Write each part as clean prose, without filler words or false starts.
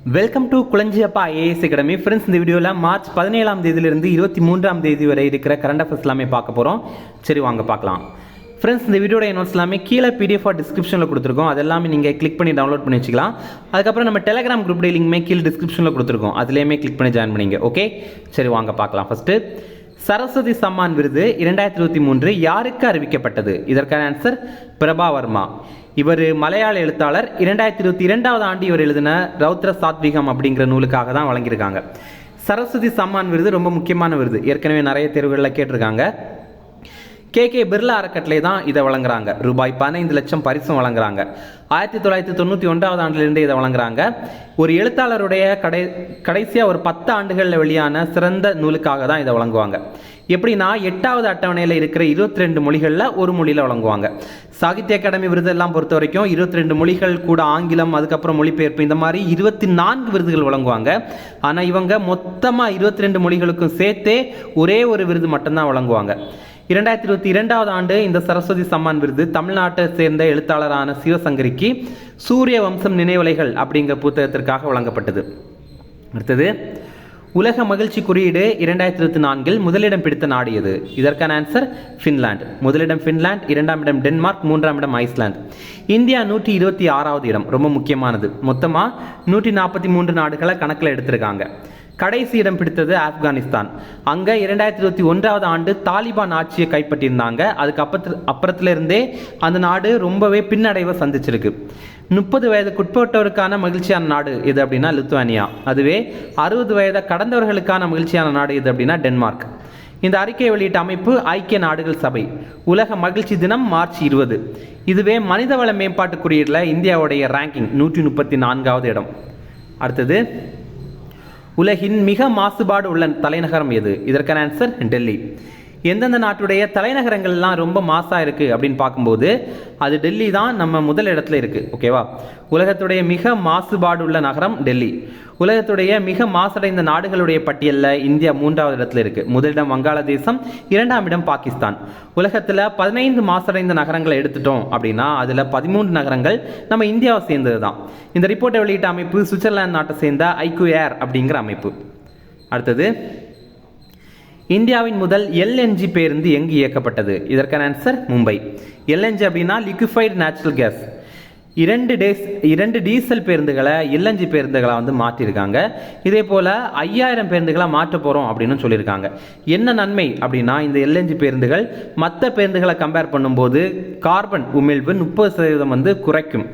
Welcome to Kulanjiappa IAS academy. Friends, இந்த வீடியோவில் March 17ஆம் தேதியிலிருந்து 23ஆம் தேதி வரை இருக்கிற கரண்ட் அஃபேர்ஸ் எல்லாமே பார்க்க போகிறோம். சரி, வாங்க பார்க்கலாம். ஃப்ரெண்ட்ஸ், இந்த வீடியோட நோட்ஸ் எல்லாமே கீழே பிடிஎஃப் டிஸ்கிரிப்ஷனில் கொடுத்துருக்கோம். அதெல்லாமே நீங்கள் கிளிக் பண்ணி டவுன்லோட் பண்ணி வச்சுக்கலாம். அதுக்கப்புறம் நம்ம டெலிகிராம் குரூப் லிங்க்மே கீழே டிஸ்கிரிப்ஷனில் கொடுத்துருக்கோம். அதுலேயுமே கிளிக் பண்ணி ஜாயின் பண்ணிங்க. ஓகே, சரி வாங்க பார்க்கலாம். ஃபஸ்ட்டு, சரஸ்வதி சம்மான் விருது 2023 யாருக்கு அறிவிக்கப்பட்டது? இதற்கான ஆன்சர் பிரபா வர்மா. இவர் மலையாள எழுத்தாளர். 2022ஆவது ஆண்டு இவர் எழுதின ரௌத்ர சாத்விகம் அப்படிங்கிற நூலுக்காக தான் வழங்கியிருக்காங்க. சரஸ்வதி சம்மான் விருது ரொம்ப முக்கியமான விருது. ஏற்கனவே நிறைய தேர்வுகளில் கேட்டிருக்காங்க. கே பிர்லா அறக்கட்டளை தான் இதை வழங்குறாங்க. ரூபாய் 15 லட்சம் பரிசும் வழங்குறாங்க. 1991ஆவது ஆண்டிலிருந்து இதை வழங்குறாங்க. ஒரு எழுத்தாளருடைய கடைசியாக ஒரு 10 ஆண்டுகளில் வெளியான சிறந்த நூலுக்காக தான் இதை வழங்குவாங்க. எப்படின்னா, 8வது அட்டவணையில் இருக்கிற 22 மொழிகளில் ஒரு மொழியில் வழங்குவாங்க. சாகித்ய அகாடமி விருதெல்லாம் பொறுத்த வரைக்கும் 22 மொழிகள் கூட ஆங்கிலம், அதுக்கப்புறம் மொழிபெயர்ப்பு, இந்த மாதிரி 24 விருதுகள் வழங்குவாங்க. ஆனால் இவங்க மொத்தமாக 22 மொழிகளுக்கும் சேர்த்தே ஒரே ஒரு விருது மட்டும்தான் வழங்குவாங்க. 2022ஆவது ஆண்டு இந்த சரஸ்வதி சம்மான் விருது தமிழ்நாட்டை சேர்ந்த எழுத்தாளரான சிவசங்கரிக்கு சூரிய வம்சம் நினைவலைகள் அப்படிங்கிற புத்தகத்திற்காக வழங்கப்பட்டது. அடுத்தது, உலக மகிழ்ச்சி குறியீடு 2024 முதலிடம் பிடித்த நாடு எது? இதற்கான ஆன்சர் ஃபின்லாந்து. முதலிடம் ஃபின்லாந்து, 2ஆம் இடம் டென்மார்க், 3ஆம் இடம் ஐஸ்லாந்து. இந்தியா 126வது இடம். ரொம்ப முக்கியமானது. மொத்தமாக 143 நாடுகளை கணக்கில் எடுத்திருக்காங்க. கடைசி இடம் பிடித்தது ஆப்கானிஸ்தான். அங்கே 2021ஆவது ஆண்டு தாலிபான் ஆட்சியை கைப்பற்றியிருந்தாங்க. அதுக்கு அப்புறத்திலிருந்தே அந்த நாடு ரொம்பவே பின்னடைவை சந்திச்சிருக்கு. 30 வயதுக்குட்பட்டவருக்கான மகிழ்ச்சியான நாடு எது அப்படின்னா லித்துவானியா. அதுவே 60 வயதை கடந்தவர்களுக்கான மகிழ்ச்சியான நாடு எது அப்படின்னா டென்மார்க். இந்த அறிக்கையை வெளியிட்ட அமைப்பு ஐக்கிய நாடுகள் சபை. உலக மகிழ்ச்சி தினம் மார்ச் 20. இதுவே மனிதவள மேம்பாட்டு குறியீடில் இந்தியாவுடைய ரேங்கிங் 134வது இடம். அடுத்தது, உலகின் மிக மாசுபாடு உள்ள தலைநகரம் எது? இதற்கான ஆன்சர் டெல்லி. எந்தெந்த நாட்டுடைய தலைநகரங்கள்லாம் ரொம்ப மாசாக இருக்குது அப்படின்னு பார்க்கும்போது அது டெல்லி தான் நம்ம முதல் இடத்துல இருக்குது. ஓகேவா? உலகத்துடைய மிக மாசுபாடு உள்ள நகரம் டெல்லி. உலகத்துடைய மிக மாசடைந்த நாடுகளுடைய பட்டியலில் இந்தியா 3ஆவது இடத்துல இருக்குது. முதலிடம் வங்காளதேசம், 2ஆம் இடம் பாகிஸ்தான். உலகத்தில் 15 மாசடைந்த நகரங்களை எடுத்துட்டோம் அப்படின்னா அதில் 13 நகரங்கள் நம்ம இந்தியாவை சேர்ந்தது தான். இந்த ரிப்போர்ட்டை வெளியிட்ட அமைப்பு சுவிட்சர்லாந்து நாட்டை சேர்ந்த ஐக்யூஏர் அப்படிங்கிற அமைப்பு. அடுத்தது, இந்தியாவின் முதல் எல்என்ஜி பேருந்து எங்கு இயக்கப்பட்டது? இதற்கான ஆன்சர் மும்பை. எல்என்ஜி அப்படின்னா லிக்விஃபைடு நேச்சுரல் கேஸ். 2 டீசல் பேருந்துகளை எல்என்ஜி பேருந்துகளை மாற்றிருக்காங்க. இதே போல் 5000 பேருந்துகளை மாற்ற போகிறோம் அப்படின்னு சொல்லியிருக்காங்க. என்ன நன்மை அப்படின்னா, இந்த எல்என்ஜி பேருந்துகள் மற்ற பேருந்துகளை கம்பேர் பண்ணும்போது கார்பன் உமிழ்வு 30% குறைக்கும்.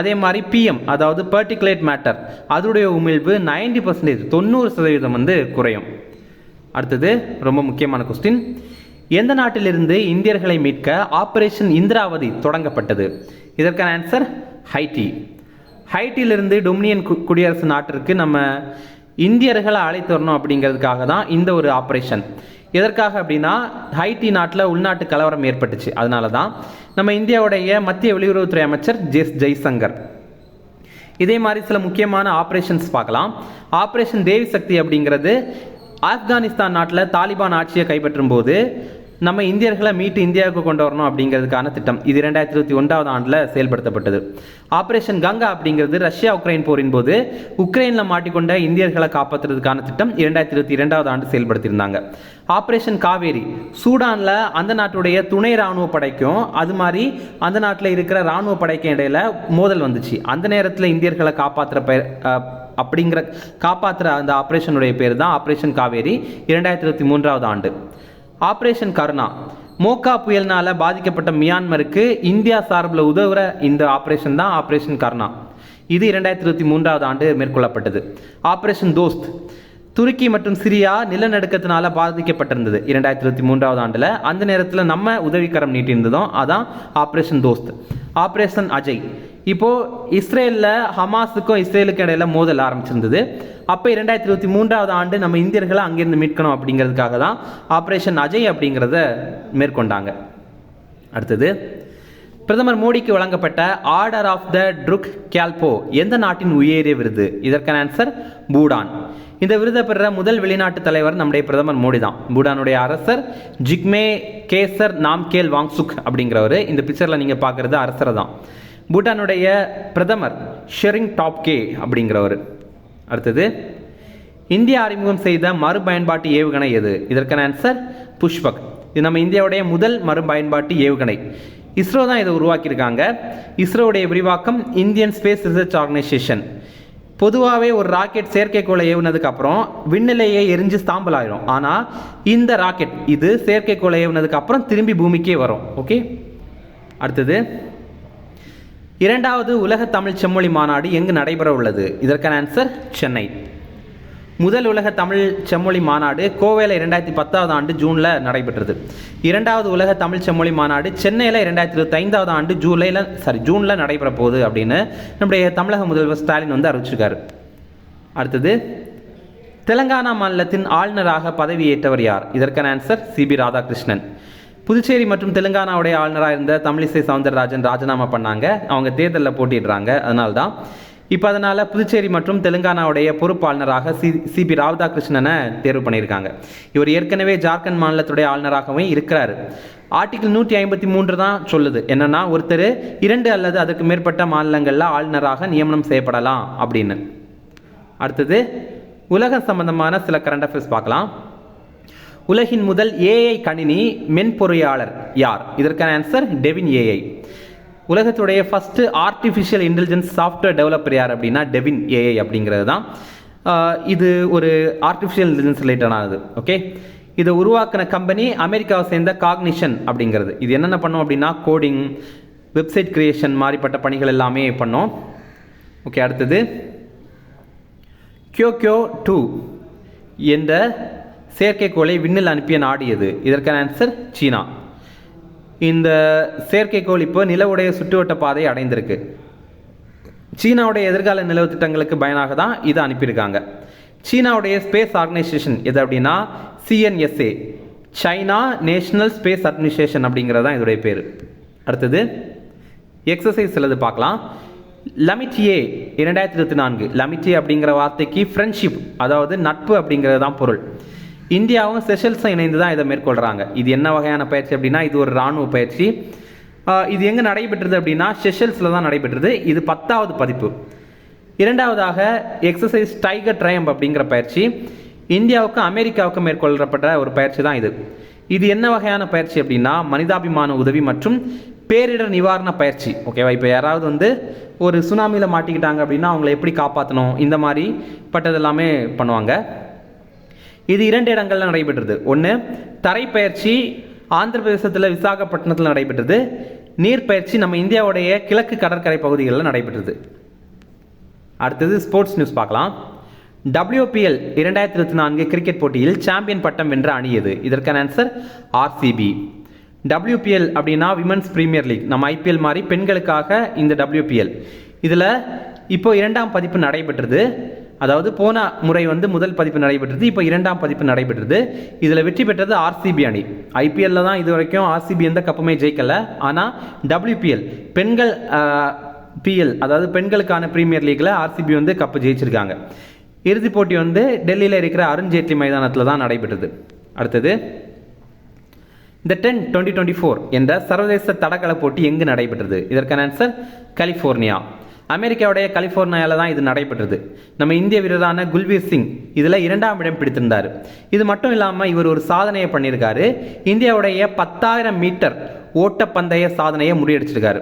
அதே மாதிரி பிஎம், அதாவது பர்டிகுலேட் மேட்டர், அதோடைய உமிழ்வு 90% குறையும். அடுத்தது, ரொம்ப முக்கியமான கொஸ்டின். எந்த நாட்டிலிருந்து இந்தியர்களை மீட்க ஆபரேஷன் இந்திராவதி தொடங்கப்பட்டது? இதற்கான ஆன்சர் ஹைட்டி. ஹைட்டியிலிருந்து டொமினியன் குடியரசு நாட்டிற்கு நம்ம இந்தியர்களை அழைத்து வரணும் அப்படிங்கிறதுக்காக தான் இந்த ஒரு ஆப்ரேஷன். எதற்காக அப்படின்னா, ஹைட்டி நாட்டில் உள்நாட்டு கலவரம் ஏற்பட்டுச்சு. அதனால தான் நம்ம இந்தியாவுடைய மத்திய வெளியுறவுத்துறை அமைச்சர் ஜெய்சங்கர். இதே மாதிரி சில முக்கியமான ஆப்ரேஷன்ஸ் பார்க்கலாம். ஆப்ரேஷன் தேவி சக்தி அப்படிங்கிறது ஆப்கானிஸ்தான் நாட்டில் தாலிபான் ஆட்சியை கைப்பற்றும் போது நம்ம இந்தியர்களை மீட்டு இந்தியாவுக்கு கொண்டு வரணும் அப்படிங்கிறதுக்கான திட்டம். இது 2021ஆவது ஆண்டில் செயல்படுத்தப்பட்டது. ஆப்ரேஷன் கங்கா அப்படிங்கிறது ரஷ்யா உக்ரைன் போரின் போது உக்ரைனில் மாட்டிக்கொண்ட இந்தியர்களை காப்பாற்றுறதுக்கான திட்டம் 2022ஆவது ஆண்டு செயல்படுத்தியிருந்தாங்க. ஆப்ரேஷன் காவேரி, சூடானில் அந்த நாட்டுடைய துணை இராணுவ படைக்கும் அது மாதிரி அந்த நாட்டில் இருக்கிற இராணுவ படைக்கும் இடையில மோதல் வந்துச்சு. அந்த நேரத்தில் இந்தியர்களை காப்பாற்றுற அந்த ஆப்ரேஷனுடைய பேர் தான் ஆப்ரேஷன் காவேரி, 2023ஆவது ஆண்டு. ஆப்ரேஷன் கருணா, மோகா புயல்னால பாதிக்கப்பட்ட மியான்மருக்கு இந்தியா சார்பில் உதவுற இந்த ஆப்ரேஷன் தான் ஆப்ரேஷன் கருணா. இது 2023ஆவது ஆண்டு மேற்கொள்ளப்பட்டது. ஆப்ரேஷன் தோஸ்த், துருக்கி மற்றும் சிரியா நிலநடுக்கத்தினால பாதிக்கப்பட்டிருந்தது 2023ஆவது ஆண்டில். அந்த நேரத்தில் நம்ம உதவிக்கரம் நீட்டியிருந்ததும் அதான் ஆப்ரேஷன் தோஸ்த். ஆப்ரேஷன் அஜய், இப்போது இஸ்ரேலில் ஹமாஸுக்கும் இஸ்ரேலுக்கும் இடையில மோதல் ஆரம்பிச்சிருந்தது. அப்போ 2023ஆவது ஆண்டு நம்ம இந்தியர்களை அங்கேருந்து மீட்கணும் அப்படிங்கிறதுக்காக தான் ஆப்ரேஷன் அஜய் அப்படிங்கிறத மேற்கொண்டாங்க. அடுத்தது, பிரதமர் மோடிக்கு வழங்கப்பட்ட ஆர்டர் ஆஃப் த ட்ருக் கேல்போ எந்த நாட்டின் உயரிய விருது? இதற்கான ஆன்சர் பூடான். இந்த விருதை பெற முதல் வெளிநாட்டு தலைவர் நம்முடைய பிரதமர் மோடி தான். பூடானுடைய அரசர் ஜிக்மே கேசர் நாம்கேல் வாங்சுக் அப்படிங்கிறவர். இந்த பிக்சரில் நீங்கள் பார்க்குறது அரசரை தான். பூட்டானுடைய பிரதமர் ஷெரிங் டாப்கே அப்படிங்கிறவர். அடுத்தது இந்தியா அறிமுகம் செய்த மறுபயன்பாட்டு ஏவுகணை எது? இதற்கான ஆன்சர் புஷ்பக். இது நம்ம இந்தியாவுடைய முதல் மறுபயன்பாட்டு ஏவுகணை. இஸ்ரோ தான் இதை உருவாக்கியிருக்காங்க. இஸ்ரோவுடைய விரிவாக்கம் இந்தியன் ஸ்பேஸ் ரிசர்ச் ஆர்கனைசேஷன். பொதுவாகவே ஒரு ராக்கெட் செயற்கைக்கோளை ஏவுனதுக்கு அப்புறம் விண்ணிலையே எரிஞ்சு ஸ்தாம்பல் ஆயிரும். ஆனால் இந்த ராக்கெட் இது செயற்கைக்கோளை ஏவுனதுக்கு அப்புறம் திரும்பி பூமிக்கே வரும். ஓகே, அடுத்தது இரண்டாவது உலக தமிழ் செம்மொழி மாநாடு எங்கு நடைபெற உள்ளது? இதற்கான ஆன்சர் சென்னை. முதல் உலக தமிழ் செம்மொழி மாநாடு கோவையில் 2010 ஆண்டு ஜூனில் நடைபெற்றது. இரண்டாவது உலக தமிழ் செம்மொழி மாநாடு சென்னையில் 2025 ஆண்டு ஜூனில் நடைபெற போகுது அப்படின்னு நம்முடைய தமிழக முதல்வர் ஸ்டாலின் வந்து அறிவிச்சிருக்காரு. அடுத்தது தெலங்கானா மாநிலத்தின் ஆளுநராக பதவியேற்றவர் யார்? இதற்கான ஆன்சர் சிபி ராதாகிருஷ்ணன். புதுச்சேரி மற்றும் தெலுங்கானாவுடைய ஆளுநராக இருந்த தமிழிசை சவுந்தரராஜன் ராஜினாமா பண்ணாங்க. அவங்க தேர்தலில் போட்டிடுறாங்க. அதனால்தான் இப்போ அதனால் புதுச்சேரி மற்றும் தெலுங்கானாவுடைய பொறுப்பாளுநராக சிபி ராதாகிருஷ்ணனை தேர்வு பண்ணியிருக்காங்க. இவர் ஏற்கனவே ஜார்க்கண்ட் மாநிலத்துடைய ஆளுநராகவே இருக்கிறார். ஆர்டிகிள் 153 தான் சொல்லுது என்னன்னா, ஒருத்தர் 2 அல்லது அதுக்கு மேற்பட்ட மாநிலங்களில் ஆளுநராக நியமனம் செய்யப்படலாம் அப்படின்னு. அடுத்தது உலகம் சம்பந்தமான சில கரண்ட் அஃபேர்ஸ் பார்க்கலாம். உலகின் முதல் ஏஐ கணினி மென்பொறியாளர் யார்? இதற்கான ஆன்சர் டெவின் ஏஐ. உலகத்துடைய first artificial intelligence software developer யார் அப்படின்னா டெவின் ஏஐ அப்படிங்கிறது தான். இது ஒரு ஆர்டிஃபிஷியல் இன்டெலிஜென்ஸ் ரிலேட்டடானது. ஓகே, இதை உருவாக்கின கம்பெனி அமெரிக்காவை சேர்ந்த காக்னிஷன் அப்படிங்கிறது. இது என்னென்ன பண்ணோம் அப்படின்னா கோடிங், வெப்சைட் கிரியேஷன் மாதிரிப்பட்ட பணிகள் எல்லாமே பண்ணோம். ஓகே, அடுத்தது கியோக்யோ 2 என்ற செயற்கைக்கோளை விண்ணில் அனுப்பிய நாடு எது? இதற்கான ஆன்சர் சீனா. இந்த செயற்கைக்கோள் இப்போ நிலவுடைய சுற்றுவட்ட பாதையை அடைந்திருக்கு. சீனாவுடைய எதிர்கால நிலவு திட்டங்களுக்கு பயனாக தான் இதை அனுப்பியிருக்காங்க. சீனாவுடைய ஸ்பேஸ் ஆர்கனைசேஷன் எது அப்படின்னா சிஎன்எஸ்ஏ, சைனா நேஷனல் ஸ்பேஸ் அட்மினிஸ்ட்ரேஷன் அப்படிங்கிறது தான் இதோடைய பேர். அடுத்தது எக்ஸசைஸ் சிலது பார்க்கலாம். லமிட்டியே 2024. லமிட்டியே அப்படிங்கிற வார்த்தைக்கு ஃப்ரெண்ட்ஷிப், அதாவது நட்பு அப்படிங்கிறது தான் பொருள். இந்தியாவும் செஷல்ஸும் இணைந்து தான் இதை மேற்கொள்கிறாங்க. இது என்ன வகையான பயிற்சி அப்படின்னா இது ஒரு இராணுவ பயிற்சி. இது எங்கே நடைபெற்றது அப்படின்னா செஷல்ஸில் தான் நடைபெற்றது. இது 10வது பதிப்பு. இரண்டாவதாக எக்ஸசைஸ் டைகர் ட்ரையம்ப் அப்படிங்கிற பயிற்சி இந்தியாவுக்கும் அமெரிக்காவுக்கும் மேற்கொள்ளப்பட்ட ஒரு பயிற்சி தான் இது. இது என்ன வகையான பயிற்சி அப்படின்னா மனிதாபிமான உதவி மற்றும் பேரிடர் நிவாரண பயிற்சி. ஓகேவா, இப்போ யாராவது வந்து ஒரு சுனாமியில் மாட்டிக்கிட்டாங்க அப்படின்னா அவங்கள எப்படி காப்பாற்றணும், இந்த மாதிரி பட்டதெல்லாமே பண்ணுவாங்க. இது 2 இடங்களில் நடைபெற்றது. ஒன்று தரைப்பயிற்சி ஆந்திர பிரதேசத்தில் விசாகப்பட்டினத்தில் நடைபெற்றது. நீர்ப்பயிற்சி நம்ம இந்தியாவுடைய கிழக்கு கடற்கரை பகுதிகளில் நடைபெற்றது. அடுத்தது ஸ்போர்ட்ஸ் நியூஸ் பார்க்கலாம். WPL 2024 கிரிக்கெட் போட்டியில் சாம்பியன் பட்டம் வென்ற அணி எது? இதற்கான ஆன்சர் RCB. WPL அப்படின்னா விமன்ஸ் பிரீமியர் லீக். நம்ம IPL மாதிரி பெண்களுக்காக இந்த WPL. இதில் இப்போ 2ஆம் பதிப்பு நடைபெற்றது. அதாவது போன முறை வந்து முதல் பதிப்பு நடைபெற்றது, இப்போ 2ஆம் பதிப்பு நடைபெற்றது. இதில் வெற்றி பெற்றது RCB அணி. IPL தான் இது வரைக்கும் RCB எந்த கப்புமே ஜெயிக்கலை. ஆனால் WPL பெண்கள் PL அதாவது பெண்களுக்கான பிரீமியர் லீக்ல RCB வந்து கப்பு ஜெயிச்சிருக்காங்க. இறுதிப் போட்டி வந்து டெல்லியில் இருக்கிற அருண்ஜேட்லி மைதானத்தில் தான் நடைபெற்றது. அடுத்தது The 10 2024 என்ற சர்வதேச தடகள போட்டி எங்கு நடைபெற்றது? இதற்கான ஆன்சர் கலிஃபோர்னியா. அமெரிக்காவுடைய கலிஃபோர்னியாவில் தான் இது நடைபெற்றது. நம்ம இந்திய வீரரான குல்வீர் சிங் இதில் 2ஆம் இடம் பிடித்திருந்தார். இது மட்டும் இல்லாமல் இவர் ஒரு சாதனையை பண்ணியிருக்காரு. இந்தியாவுடைய 10,000 மீட்டர் ஓட்டப்பந்தய சாதனையை முறியடிச்சிருக்காரு.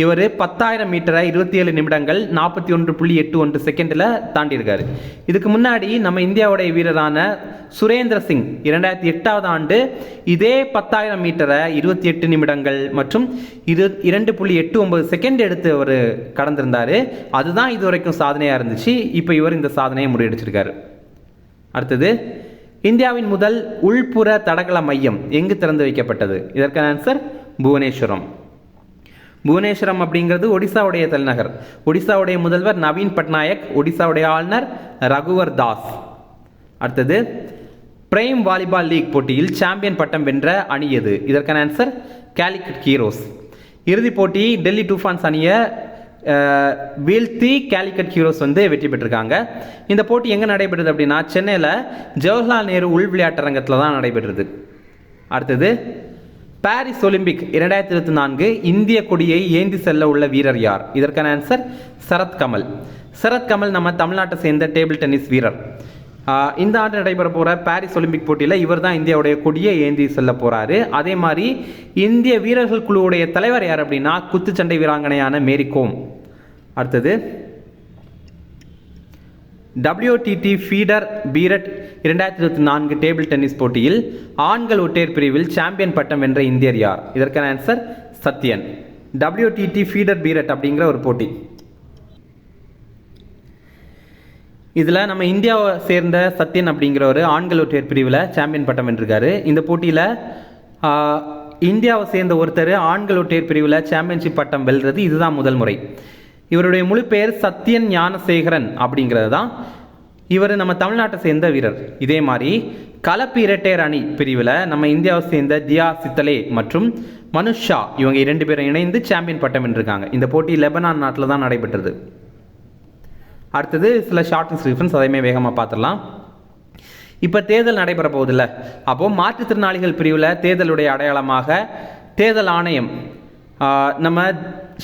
இவர் 10,000 மீட்டரை 27 நிமிடங்கள் 41.81 செகண்டில் தாண்டியிருக்காரு. இதுக்கு முன்னாடி நம்ம இந்தியாவுடைய வீரரான சுரேந்திர சிங் 2008 ஆண்டு இதே 10,000 மீட்டரை 28 நிமிடங்கள் மற்றும் 2.89 செகண்ட் எடுத்து அவர் கடந்திருந்தார். அதுதான் இது வரைக்கும் சாதனையாக இருந்துச்சு. இப்போ இவர் இந்த சாதனையை முறியடிச்சிருக்காரு. அடுத்தது இந்தியாவின் முதல் உள்புற தடகள மையம் எங்கு திறந்து வைக்கப்பட்டது? இதற்கான ஆன்சர் புவனேஸ்வரம். புவனேஸ்வரம் அப்படிங்கிறது ஒடிசாவுடைய தலைநகர். ஒடிசாவுடைய முதல்வர் நவீன் பட்நாயக், ஒடிசாவுடைய ஆளுநர் ரகுவர் தாஸ். அடுத்தது பிரைம் வாலிபால் லீக் போட்டியில் சாம்பியன் பட்டம் வென்ற அணி எது? இதற்கான ஆன்சர் காலிக்கட் ஹீரோஸ். இறுதிப் போட்டி டெல்லி டூஃபான்ஸ் அணியை வீழ்த்தி காலிக்கட் ஹீரோஸ் வந்து வெற்றி பெற்றிருக்காங்க. இந்த போட்டி எங்கே நடைபெற்றது அப்படின்னா சென்னையில் ஜவஹர்லால் நேரு உள் விளையாட்டரங்கத்தில் தான் நடைபெற்றது. அடுத்தது பாரிஸ் ஒலிம்பிக் 2024 இந்திய கொடியை ஏந்தி செல்ல உள்ள வீரர் யார்? இதற்கான ஆன்சர் சரத் கமல். சரத் கமல் நம்ம தமிழ்நாட்டை சேர்ந்த டேபிள் டென்னிஸ் வீரர். இந்த ஆண்டு நடைபெற போகிற பாரிஸ் ஒலிம்பிக் போட்டியில் இவர் தான் இந்தியாவுடைய கொடியை ஏந்தி செல்ல போகிறாரு. அதே மாதிரி இந்திய வீரர்கள் குழுவுடைய தலைவர் யார் அப்படின்னா குத்துச்சண்டை வீராங்கனையான மேரி கோம். அடுத்தது WTT ஃபீடர் பீரட் 2024 டேபிள் டென்னிஸ் போட்டியில் ஆண்கள் ஒற்றையர் பிரிவில் சாம்பியன் பட்டம் வென்ற இந்தியர் யார்? இதற்கான ஆன்சர் சத்யன். WTT ஃபீடர் பீரட் அப்படிங்கிற ஒரு போட்டி. இதில் நம்ம இந்தியாவை சேர்ந்த சத்யன் அப்படிங்கிற ஒரு ஆண்கள் ஒற்றையர் பிரிவில் சாம்பியன் பட்டம் வென்றிருக்காரு. இந்த போட்டியில் இந்தியாவை சேர்ந்த ஒருத்தர் ஆண்கள் ஒற்றையர் பிரிவில் சாம்பியன்ஷிப் பட்டம் வெல்றது இதுதான் முதல் முறை. இவருடைய முழு பெயர் சத்யன் ஞானசேகரன் அப்படிங்கிறது தான். இவர் நம்ம தமிழ்நாட்டை சேர்ந்த வீரர். இதே மாதிரி கலப்பு இரட்டையர் அணி பிரிவில் நம்ம இந்தியாவை சேர்ந்த தியா சித்தலே மற்றும் மனுஷா இவங்க 2 பேரும் இணைந்து சாம்பியன் பட்டம் வென்றிருக்காங்க. இந்த போட்டி லெபனான் நாட்டில் தான் நடைபெற்றது. அடுத்தது சில ஷார்ட் ரிஃபரன்ஸ், அதையுமே வேகமாக பார்த்துடலாம். இப்போ தேர்தல் நடைபெற போகுதில்ல, அப்போது மாற்றுத்திறனாளிகள் பிரிவில் தேர்தலுடைய அடையாளமாக தேர்தல் ஆணையம் நம்ம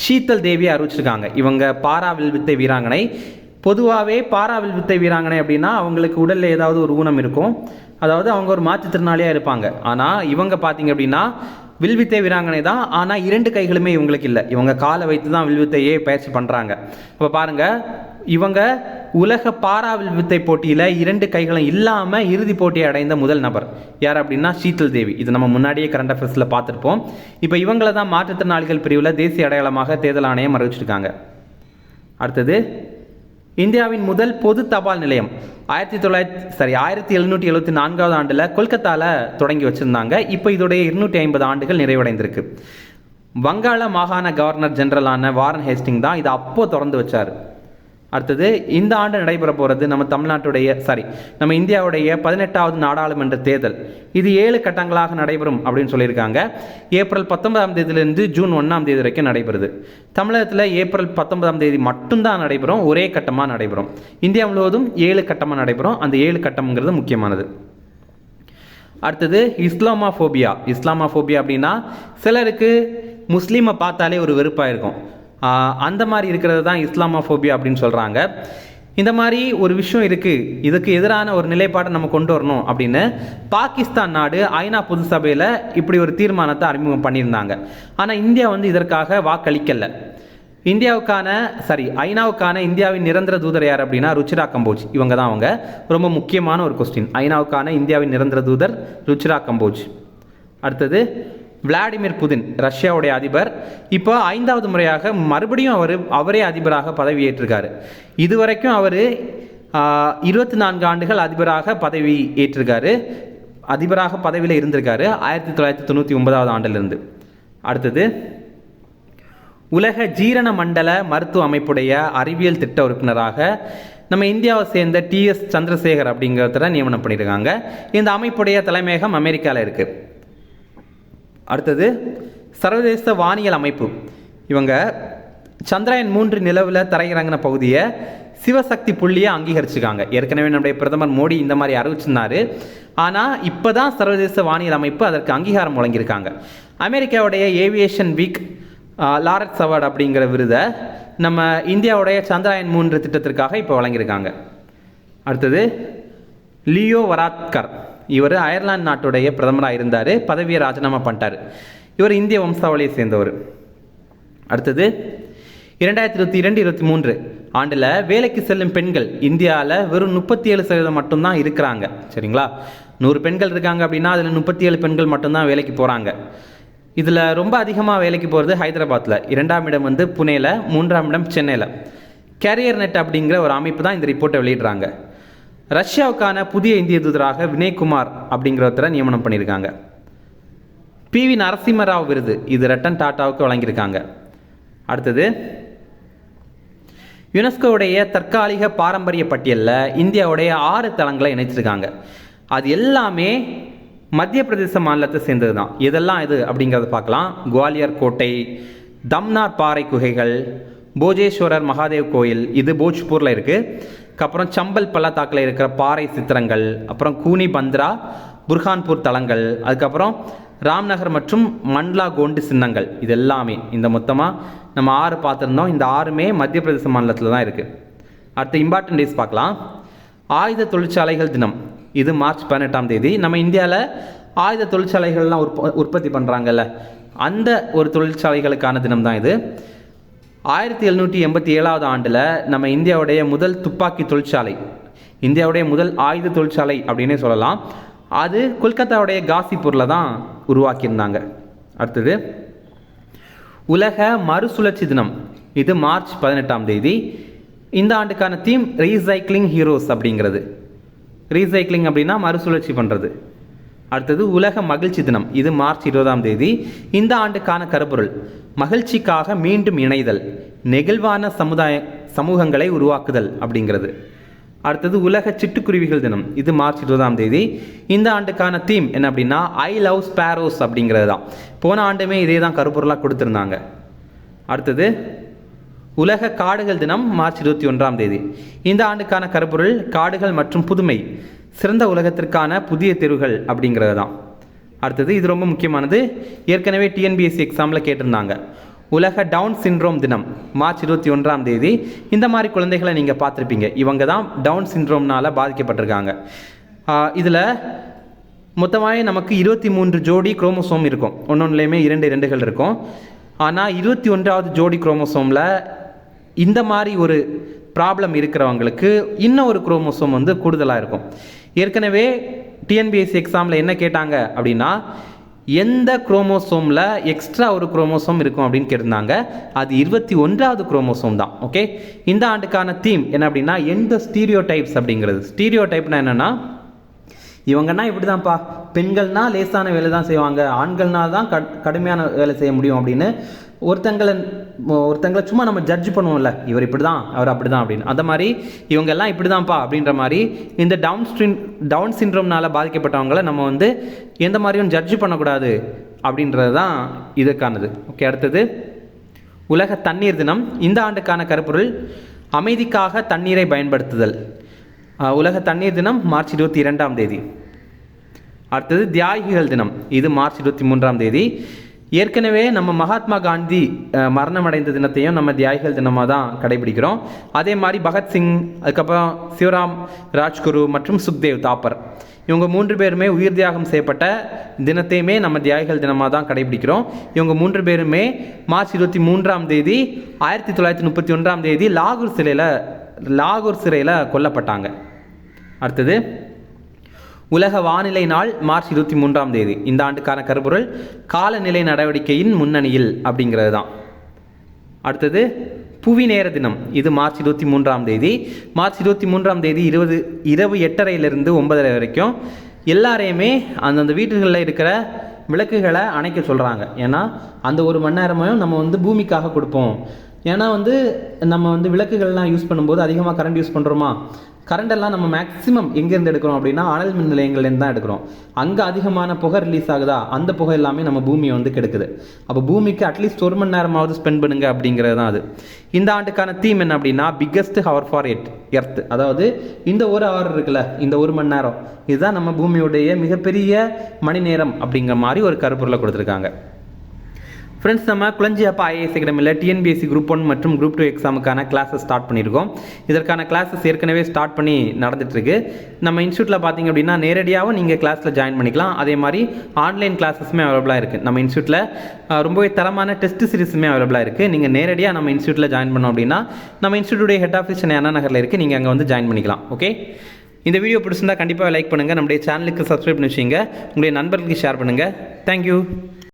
ஷீதல் தேவியை அறிவிச்சிருக்காங்க. இவங்க பாரா வில்வித்தை வீராங்கனை. பொதுவாகவே பாரா வில்வித்தை வீராங்கனை அப்படின்னா அவங்களுக்கு உடலில் ஏதாவது ஒரு ஊனம் இருக்கும், அதாவது அவங்க ஒரு மாற்றுத்திறனாளியாக இருப்பாங்க. ஆனால் இவங்க பார்த்தீங்க அப்படின்னா வில்வித்தை வீராங்கனை தான், ஆனால் 2 கைகளுமே இவங்களுக்கு இல்லை. இவங்க காலை வைத்து தான் வில்வித்தையே பயிற்சி பண்ணுறாங்க. இப்போ பாருங்கள், இவங்க உலக பாரா வில்வித்தை போட்டியில் 2 கைகளும் இல்லாமல் இறுதி போட்டியை அடைந்த முதல் நபர் யார் அப்படின்னா ஷீதல் தேவி. இது நம்ம முன்னாடியே கரண்ட் அஃபேர்ஸில் பார்த்துருப்போம். இப்போ இவங்களை தான் மாற்றுத்திறனாளிகள் பிரிவில் தேசிய அடையாளமாக தேர்தல் ஆணையம் அறிவிச்சிருக்காங்க. அடுத்தது இந்தியாவின் முதல் பொது தபால் நிலையம் 1774 ஆண்டில் கொல்கத்தாவில் தொடங்கி வச்சுருந்தாங்க. இப்போ இதோடைய 250 ஆண்டுகள் நிறைவடைந்திருக்கு. வங்காள மாகாண கவர்னர் ஜெனரலான வாரன் ஹேஸ்டிங் தான் இதை அப்போ திறந்து வச்சார். அடுத்தது இந்த ஆண்டு நடைபெற போகிறது நம்ம இந்தியாவுடைய 18வது நாடாளுமன்ற தேர்தல். இது 7 கட்டங்களாக நடைபெறும் அப்படின்னு சொல்லியிருக்காங்க. ஏப்ரல் 19ஆம் தேதியிலிருந்து ஜூன் 1ஆம் தேதி வரைக்கும் நடைபெறுது. தமிழகத்தில் ஏப்ரல் 19ஆம் தேதி மட்டும்தான் நடைபெறும், ஒரே கட்டமாக நடைபெறும். இந்தியா முழுவதும் 7 கட்டமாக நடைபெறும். அந்த 7 கட்டம்ங்கிறது முக்கியமானது. அடுத்தது இஸ்லாமோஃபோபியா அப்படின்னா சிலருக்கு முஸ்லீமை பார்த்தாலே ஒரு வெறுப்பாக இருக்கும். அந்த மாதிரி இருக்கிறது தான் இஸ்லாமோஃபோபியா அப்படின்னு சொல்கிறாங்க. இந்த மாதிரி ஒரு விஷயம் இருக்குது, இதுக்கு எதிரான ஒரு நிலைப்பாட்டை நம்ம கொண்டு வரணும் அப்படின்னு பாகிஸ்தான் நாடு ஐநா பொது சபையில் இப்படி ஒரு தீர்மானத்தை அறிமுகம் பண்ணியிருந்தாங்க. ஆனால் இந்தியா இதற்காக வாக்களிக்கலை. ஐநாவுக்கான இந்தியாவின் நிரந்தர தூதர் யார் அப்படின்னா ருச்சிரா கம்போஜ். இவங்க தான் அவங்க. ரொம்ப முக்கியமான ஒரு கொஸ்டின். ஐநாவுக்கான இந்தியாவின் நிரந்தர தூதர் ருச்சிரா கம்போஜ். அடுத்தது விளாடிமிர் புதின், ரஷ்யாவுடைய அதிபர். இப்போ 5வது முறையாக மறுபடியும் அவரே அதிபராக பதவியேற்றிருக்காரு. இதுவரைக்கும் அவர் 24 ஆண்டுகள் அதிபராக பதவியில் இருந்திருக்காரு 1999 ஆண்டிலிருந்து. அடுத்தது உலக ஜீரண மண்டல மருத்துவ அமைப்புடைய அறிவியல் திட்ட உறுப்பினராக நம்ம இந்தியாவை சேர்ந்த TS சந்திரசேகர் அப்படிங்கிறத நியமனம் பண்ணியிருக்காங்க. இந்த அமைப்புடைய தலைமையகம் அமெரிக்காவில் இருக்குது. அடுத்தது சர்வதேச வானியல் அமைப்பு. இவங்க சந்திரயான் 3 நிலவில் தரையிறங்கின பகுதியை சிவசக்தி புள்ளியை அங்கீகரிச்சிருக்காங்க. ஏற்கனவே நம்முடைய பிரதமர் மோடி இந்த மாதிரி அறிவிச்சிருந்தாரு. ஆனால் இப்போ தான் சர்வதேச வானியல் அமைப்பு அதற்கு அங்கீகாரம் வழங்கியிருக்காங்க. அமெரிக்காவுடைய ஏவியேஷன் வீக் லாரன்ஸ் அவார்டு அப்படிங்கிற விருதை நம்ம இந்தியாவுடைய சந்திரயான் 3 திட்டத்திற்காக இப்போ வழங்கியிருக்காங்க. அடுத்தது லியோ வராத்கர். இவர் அயர்லாந்து நாட்டுடைய பிரதமராக இருந்தார். பதவியை ராஜினாமா பண்ணிட்டார். இவர் இந்திய வம்சாவளியை சேர்ந்தவர். அடுத்தது 2022-23 ஆண்டில் வேலைக்கு செல்லும் பெண்கள் இந்தியாவில் வெறும் 37% மட்டும்தான் இருக்கிறாங்க. சரிங்களா, 100 பெண்கள் இருக்காங்க அப்படின்னா அதில் 37 பெண்கள் மட்டும்தான் வேலைக்கு போகிறாங்க. இதில் ரொம்ப அதிகமாக வேலைக்கு போகிறது ஹைதராபாத்தில், 2ஆம் இடம் புனேல, 3ஆம் இடம் சென்னையில். கேரியர் நெட் அப்படிங்கிற ஒரு அமைப்பு தான் இந்த ரிப்போர்ட்டை வெளியிடுறாங்க. ரஷ்யாவுக்கான புதிய இந்திய தூதராக வினய்குமார் அப்படிங்கிறவரை நியமனம் பண்ணியிருக்காங்க. PV நரசிம்மராவ் விருது இது ரட்டன் டாட்டாவுக்கு வழங்கியிருக்காங்க. அடுத்தது யுனெஸ்கோவுடைய தற்காலிக பாரம்பரிய பட்டியலில் இந்தியாவுடைய 6 தலங்களை இணைச்சிருக்காங்க. அது எல்லாமே மத்திய பிரதேச மாநிலத்தை சேர்ந்தது தான். இதெல்லாம் இது அப்படிங்கிறத பார்க்கலாம். குவாலியர் கோட்டை, தம்னார் பாறை குகைகள், போஜேஸ்வரர் மகாதேவ் கோயில், இது போஜ்பூரில் இருக்குது. அப்புறம் சம்பல் பள்ளத்தாக்கில் இருக்கிற பாறை சித்திரங்கள், அப்புறம் கூனி பந்த்ரா, புர்ஹான்பூர் தலங்கள், அதுக்கப்புறம் ராம்நகர் மற்றும் மண்ட்லா கோண்டு சின்னங்கள். இது எல்லாமே இந்த மொத்தமாக நம்ம 6 பார்த்துருந்தோம். இந்த 6மே மத்திய பிரதேச மாநிலத்தில் தான் இருக்குது. அடுத்து இம்பார்ட்டன்ட் டேஸ் பார்க்கலாம். ஆயுத தொழிற்சாலைகள் தினம், இது மார்ச் 18ஆம் தேதி. நம்ம இந்தியாவில் ஆயுத தொழிற்சாலைகள்லாம் உற்பத்தி பண்ணுறாங்கல்ல, அந்த ஒரு தொழிற்சாலைகளுக்கான தினம் தான் இது. 1787ஆவது ஆண்டில் நம்ம இந்தியாவுடைய முதல் துப்பாக்கி தொழிற்சாலை, இந்தியாவுடைய முதல் ஆயுத தொழிற்சாலை அப்படின்னே சொல்லலாம், அது கொல்கத்தாவுடைய காசிப்பூரில் தான் உருவாக்கியிருந்தாங்க. அடுத்தது உலக மறுசுழற்சி தினம், இது மார்ச் 18ஆம் தேதி. இந்த ஆண்டுக்கான தீம் ரீசைக்ளிங் ஹீரோஸ் அப்படிங்கிறது. ரீசைக்ளிங் அப்படின்னா மறுசுழற்சி பண்ணுறது. அடுத்தது உலக மகிழ்ச்சி தினம், இது மார்ச் 20ஆம் தேதி. இந்த ஆண்டுக்கான கருப்பொருள் மகிழ்ச்சிக்காக மீண்டும் இணைதல், நெகிழ்வான சமூகங்களை உருவாக்குதல் அப்படிங்கிறது. அடுத்தது உலக சிட்டுக்குருவிகள் தினம், இது மார்ச் 20ஆம் தேதி. இந்த ஆண்டுக்கான தீம் என்ன அப்படின்னா ஐ லவ் ஸ்பேரோஸ் அப்படிங்கிறது தான். போன ஆண்டுமே இதே தான் கருப்பொருளாக கொடுத்துருந்தாங்க. அடுத்தது உலக காடுகள் தினம் மார்ச் 21ஆம் தேதி. இந்த ஆண்டுக்கான கருப்பொருள் காடுகள் மற்றும் புதுமை, சிறந்த உலகத்திற்கான புதிய தெருவுகள் அப்படிங்கிறது தான். அடுத்தது இது ரொம்ப முக்கியமானது, ஏற்கனவே டிஎன்பிஎஸ்சி எக்ஸாமில் கேட்டிருந்தாங்க. உலக டவுன் சிண்ட்ரோம் தினம் மார்ச் 21ஆம் தேதி. இந்த மாதிரி குழந்தைகளை நீங்கள் பார்த்துருப்பீங்க, இவங்க தான் டவுன் சிண்ட்ரோம்னால் பாதிக்கப்பட்டிருக்காங்க. இதில் மொத்தமாகவே நமக்கு 23 ஜோடி குரோமோசோம் இருக்கும், ஒன்றொன்றுலேயுமே 2 2கள் இருக்கும். ஆனால் 21வது ஜோடி குரோமோசோமில் இந்த மாதிரி ஒரு ப்ராப்ளம் இருக்கிறவங்களுக்கு இன்னும் ஒரு குரோமோசோம் வந்து கூடுதலாக இருக்கும். ஏற்கனவே டிஎன்பிஎஸ்சி எக்ஸாமில் என்ன கேட்டாங்க அப்படின்னா எந்த குரோமோசோமில் எக்ஸ்ட்ரா ஒரு குரோமோசோம் இருக்கும் அப்படின்னு கேட்டிருந்தாங்க. அது 21வது குரோமோசோம் தான். ஓகே, இந்த ஆண்டுக்கான தீம் என்ன அப்படின்னா எந்த ஸ்டீரியோ டைப்ஸ் அப்படிங்கிறது. ஸ்டீரியோ டைப்னா என்னென்னா இவங்கன்னா இப்படி தான்ப்பா, பெண்கள்னா லேசான வேலை தான் செய்வாங்க, ஆண்கள்னால் தான் கடுமையான வேலை செய்ய முடியும் அப்படின்னு ஒருத்தங்களை சும்மா நம்ம ஜட்ஜ் பண்ணுவோம்ல, இவர் இப்படி தான் அவர் அப்படி தான் அப்படின்னு. அந்த மாதிரி இவங்கெல்லாம் இப்படி தான்ப்பா அப்படின்ற மாதிரி இந்த டவுன் சிண்ட்ரோம்னால் பாதிக்கப்பட்டவங்களை நம்ம வந்து எந்த மாதிரியும் ஜட்ஜ் பண்ணக்கூடாது அப்படின்றது தான் இதுக்கானது. ஓகே, அடுத்தது உலக தண்ணீர் தினம். இந்த ஆண்டுக்கான கருப்பொருள் அமைதிக்காக தண்ணீரை பயன்படுத்துதல். உலக தண்ணீர் தினம் மார்ச் 22ஆம் தேதி. அடுத்தது தியாகிகள் தினம், இது மார்ச் 23ஆம் தேதி. ஏற்கனவே நம்ம மகாத்மா காந்தி மரணமடைந்த தினத்தையும் நம்ம தியாகிகள் தினமாக தான் கடைபிடிக்கிறோம். அதே மாதிரி பகத்சிங், அதுக்கப்புறம் சிவராம் ராஜ்குரு மற்றும் சுக்தேவ் தாப்பர், இவங்க 3 பேருமே உயிர் தியாகம் செய்யப்பட்ட தினத்தையுமே நம்ம தியாகிகள் தினமாக தான் கடைபிடிக்கிறோம். இவங்க 3 பேருமே மார்ச் 23ஆம் தேதி 1931ஆம் தேதி லாகூர் சிறையில் கொல்லப்பட்டாங்க. அடுத்தது உலக வானிலை நாள் மார்ச் 23ஆம் தேதி. இந்த ஆண்டுக்கான கருப்பொருள் காலநிலை நடவடிக்கையின் முன்னணியில் அப்படிங்கிறது தான். அடுத்தது புவி நேர தினம், இது மார்ச் 23ஆம் தேதி. மார்ச் 23ஆம் தேதி இரவு 8:30லிருந்து 9:30 வரைக்கும் எல்லாரையுமே அந்தந்த வீடுகளில் இருக்கிற விளக்குகளை அணைக்க சொல்கிறாங்க. ஏன்னா அந்த 1 மணி நேரமும் நம்ம வந்து பூமிக்காக கொடுப்போம். ஏன்னா வந்து நம்ம வந்து விளக்குகள்லாம் யூஸ் பண்ணும்போது அதிகமாக கரண்ட் யூஸ் பண்ணுறோமா, கரண்டெல்லாம் நம்ம மேக்ஸிமம் எங்கேருந்து எடுக்கிறோம் அப்படின்னா அனல் மின் நிலையங்கள்லேருந்து தான் எடுக்கிறோம். அங்கே அதிகமான புகை ரிலீஸ் ஆகுதா, அந்த புகை எல்லாமே நம்ம பூமியை வந்து கெடுக்குது. அப்போ பூமிக்கு அட்லீஸ்ட் 1 மணி நேரமாவது ஸ்பெண்ட் பண்ணுங்க அப்படிங்கிறது தான் அது. இந்த ஆண்டுக்கான தீம் என்ன அப்படின்னா பிக்கஸ்ட் ஹவர் ஃபார் எர்த், அதாவது இந்த 1 ஹவர் இருக்குல்ல, இந்த 1 மணி நேரம் இதுதான் நம்ம பூமியுடைய மிகப்பெரிய மணி நேரம் அப்படிங்கிற மாதிரி ஒரு கருப்பொருளை கொடுத்துருக்காங்க. ஃப்ரெண்ட்ஸ், நம்ம குளஞ்சியப்பா ஐஏஎஸ் அகாடமியில் டிஎன்பிஎஸ்சி குரூப் 1 மற்றும் குரூப் 2 எக்ஸாமுக்கான கிளாஸஸ் ஸ்டார்ட் பண்ணியிருக்கோம். இதற்கான கிளாஸஸ் ஏற்கனவே ஸ்டார்ட் பண்ணி நடந்துகிட்ருக்கு. நம்ம இன்ஸ்டியூட்டில் பார்த்திங்க அப்படின்னா நேரடியாகவும் நீங்கள் கிளாஸில் ஜாயின் பண்ணிக்கலாம். அதே மாதிரி ஆன்லைன் கிளாஸஸுமே அவைலபிளாக இருக்குது. நம்ம இன்ஸ்டியூட்டில் ரொம்பவே தரமான டெஸ்ட் சீரிஸுமே அவைலபிளாக இருக்குது. நீங்கள் நேரடியாக நம்ம இன்ஸ்டியூட்டில் ஜாயின் பண்ணோம் அப்படின்னா நம்ம இன்ஸ்டியூட்டுடைய ஹெட் ஆஃபீஸ் அண்ணா நகரில் இருக்குது, நீங்கள் அங்கே வந்து ஜாயின் பண்ணிக்கலாம். ஓகே, இந்த வீடியோ பிடிச்சிருந்தால் கண்டிப்பாக லைக் பண்ணுங்கள், நம்முடைய சேனலுக்கு சப்ஸ்கிரைப் பண்ணி வச்சுங்க, உங்களுடைய நண்பர்களுக்கு ஷேர் பண்ணுங்கள். தேங்க்யூ.